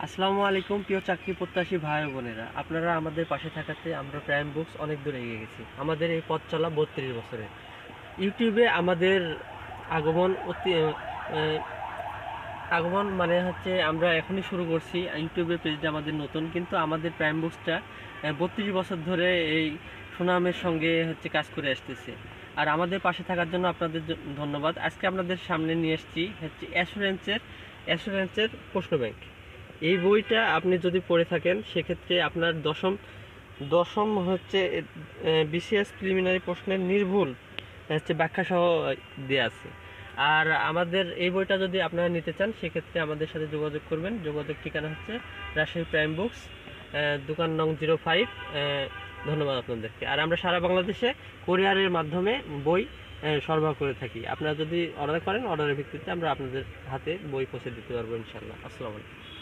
আসসালামু আলাইকুম প্রিয় চাকরি প্রত্যাশী ভাই ও বোনেরা, আপনারা আমাদের পাশে থাকাতে আমরা প্রাইম বুকস অনেক দূর এগিয়ে গেছি। আমাদের এই পথ চলা 32 বছরে। ইউটিউবে আমাদের আগমন আগমন মানে হচ্ছে আমরা এখনই শুরু করছি। ইউটিউবের পেজটা আমাদের নতুন, কিন্তু আমাদের প্রাইম বুকসটা 32 বছর ধরে এই সুনামের সঙ্গে হচ্ছে কাজ করে আসতেছে। আর আমাদের পাশে থাকার জন্য আপনাদের ধন্যবাদ। আজকে আপনাদের সামনে নিয়ে এসেছি হচ্ছে অ্যাসুরেন্সের প্রশ্ন ব্যাংক। এই বইটা আপনি যদি পড়ে থাকেন সেক্ষেত্রে আপনার দশম দশম হচ্ছে বিসিএস প্রিলিমিনারি প্রশ্নের নির্ভুল হচ্ছে ব্যাখ্যা সহ দেওয়া আছে। আর আমাদের এই বইটা যদি আপনারা নিতে চান সেক্ষেত্রে আমাদের সাথে যোগাযোগ করবেন। যোগাযোগ ঠিকানা হচ্ছে রাজশাহী প্রাইম বুকস, দোকান নং 05। ধন্যবাদ আপনাদেরকে। আর আমরা সারা বাংলাদেশে কোরিয়ারের মাধ্যমে বই সরবরাহ করে থাকি। আপনারা যদি অর্ডার করেন, অর্ডারের ভিত্তিতে আমরা আপনাদের হাতে বই পৌঁছে দিতে পারবো ইনশাল্লাহ। আসসালামু আলাইকুম।